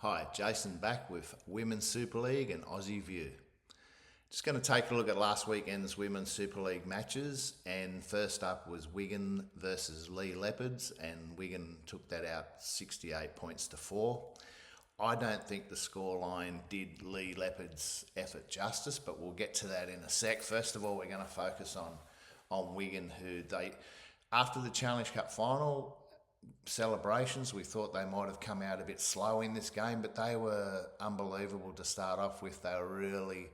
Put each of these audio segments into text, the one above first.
Hi, Jason back with Women's Super League and Aussie View. Just going to take a look at last weekend's Women's Super League matches, and first up was Wigan versus Leigh Leopards, and Wigan took that out 68 points to 4. I don't think the scoreline did Leigh Leopards' effort justice, but we'll get to that in a sec. First of all, we're going to focus on Wigan, who after the Challenge Cup final celebrations, we thought they might have come out a bit slow in this game, but they were unbelievable to start off with. They were really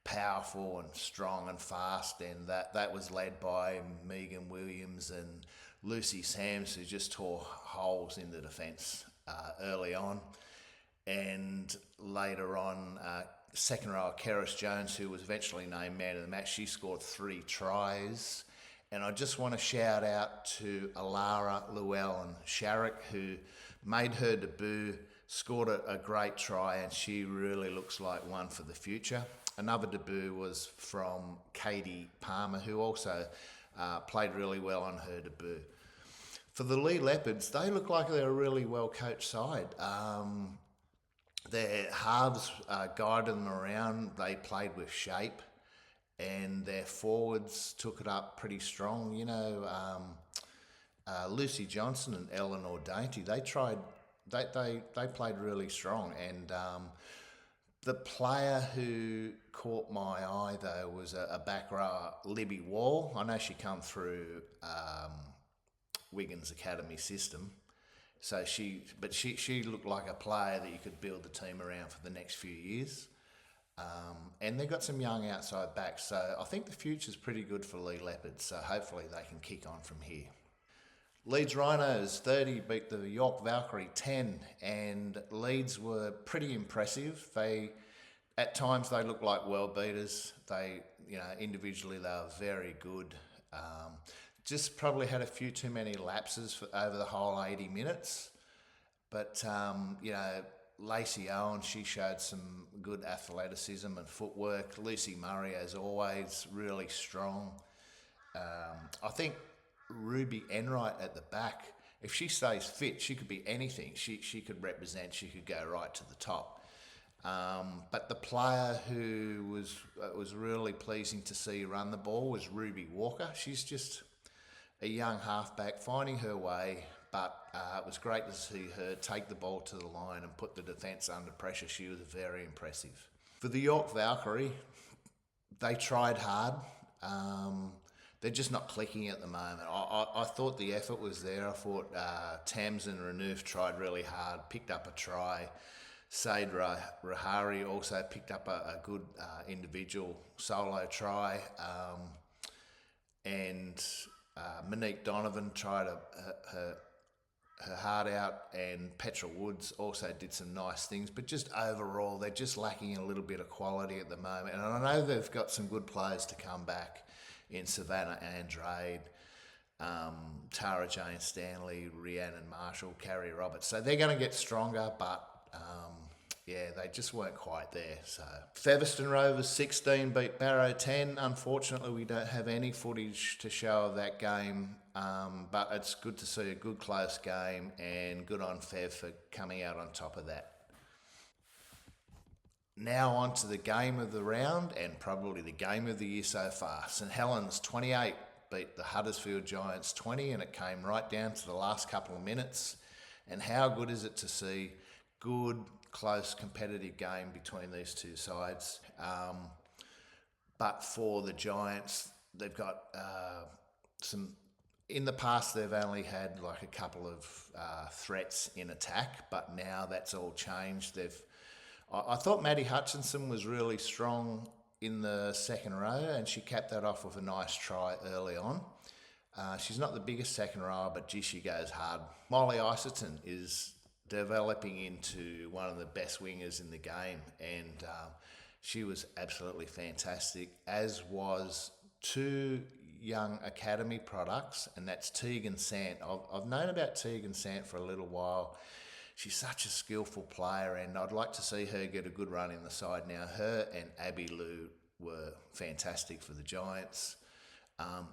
powerful and strong and fast, and that was led by Megan Williams and Lucy Sams, who just tore holes in the defence early on. And later on, second rower Keris Jones, who was eventually named man of the match, she scored 3 tries. And I just want to shout out to Alara Llewellyn-Sharrock, who made her debut, scored a great try, and she really looks like one for the future. Another debut was from Katie Palmer, who also played really well on her debut. For the Leigh Leopards, they look like they're a really well-coached side. Their halves guided them around. They played with shape, and their forwards took it up pretty strong. You know, Lucy Johnson and Eleanor Dainty, they played really strong. And the player who caught my eye, though, was a back rower, Libby Wall. I know she come through Wigan's academy system. So she looked like a player that you could build the team around for the next few years. And they've got some young outside backs, so I think the future's pretty good for Leigh Leopards, so hopefully they can kick on from here. Leeds Rhinos 30 beat the York Valkyrie 10, and Leeds were pretty impressive. At times they looked like world beaters. Individually they were very good. Just probably had a few too many lapses over the whole 80 minutes. But, Lacey Owen, she showed some good athleticism and footwork. Lucy Murray, as always, really strong. I think Ruby Enright at the back, if she stays fit, she could be anything. She could represent, she could go right to the top. But the player who was really pleasing to see run the ball was Ruby Walker. She's just a young halfback finding her way, but it was great to see her take the ball to the line and put the defence under pressure. She was very impressive. For the York Valkyrie, they tried hard. They're just not clicking at the moment. I thought the effort was there. I thought Tamsin Renouf tried really hard, picked up a try. Said Rahari also picked up a good individual solo try. And Monique Donovan tried her heart out, and Petra Woods also did some nice things, but just overall they're just lacking a little bit of quality at the moment. And I know they've got some good players to come back in Savannah Andrade, Tara Jane Stanley, Rhiannon Marshall, Carrie Roberts. So they're going to get stronger, but they just weren't quite there. So Featherstone Rovers 16 beat Barrow 10. Unfortunately, we don't have any footage to show of that game, but it's good to see a good close game, and good on Fev for coming out on top of that. Now on to the game of the round, and probably the game of the year so far. St Helens 28 beat the Huddersfield Giants 20, and it came right down to the last couple of minutes. And how good is it to see good, close, competitive game between these two sides. But for the Giants, they've got some... In the past, they've only had like a couple of threats in attack, but now that's all changed. I thought Maddie Hutchinson was really strong in the second row, and she capped that off with a nice try early on. She's not the biggest second rower, but gee, she goes hard. Molly Iserton is developing into one of the best wingers in the game, and she was absolutely fantastic, as was 2 young academy products, and that's Tegan Sant. I've known about Tegan Sant for a little while. She's such a skillful player, and I'd like to see her get a good run in the side now. Her and Abby Lou were fantastic for the Giants.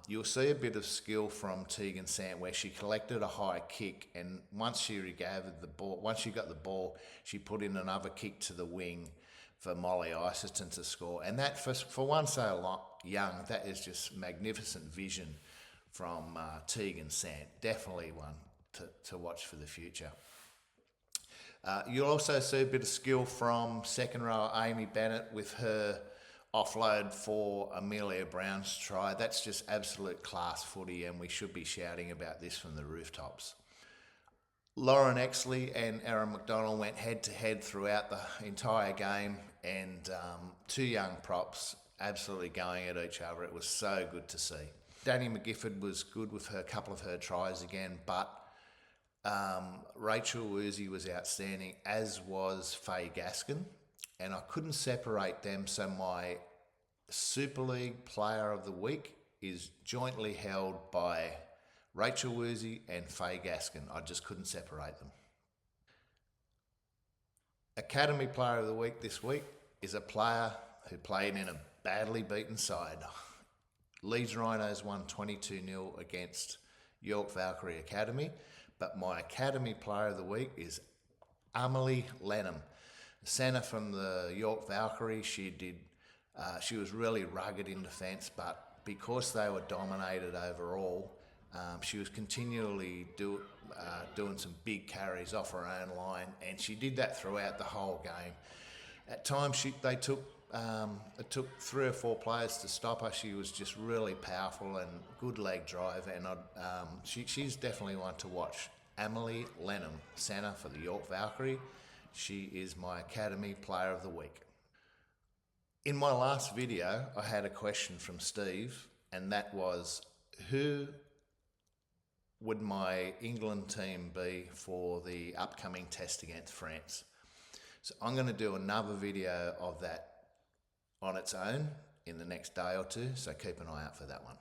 You'll see a bit of skill from Tegan Sant where she collected a high kick, and once she regathered the ball, once she got the ball, she put in another kick to the wing for Molly Iserton to score. And that, for one so young, that is just magnificent vision from Tegan Sant. Definitely one to watch for the future. You'll also see a bit of skill from second row Amy Bennett with her offload for Amelia Brown's try. That's just absolute class footy, and we should be shouting about this from the rooftops. Lauren Exley and Erin McDonald went head-to-head throughout the entire game, and two young props absolutely going at each other. It was so good to see. Danny McGifford was good with her couple of her tries again, but Rachel Woozy was outstanding, as was Faye Gaskin, and I couldn't separate them, so my Super League Player of the Week is jointly held by Rachel Woozy and Faye Gaskin. I just couldn't separate them. Academy Player of the Week this week is a player who played in a badly beaten side. Leeds Rhinos won 22-0 against York Valkyrie Academy, but my Academy Player of the Week is Amelie Lenham, centre from the York Valkyrie. She was really rugged in defence, but because they were dominated overall, she was continually doing some big carries off her own line, and she did that throughout the whole game. At times, it took 3 or 4 players to stop her. She was just really powerful and good leg drive, and she's definitely one to watch. Amelie Lenham, centre for the York Valkyrie. She is my Academy Player of the Week. In my last video, I had a question from Steve, and that was, who would my England team be for the upcoming test against France? So I'm going to do another video of that on its own in the next day or two, so keep an eye out for that one.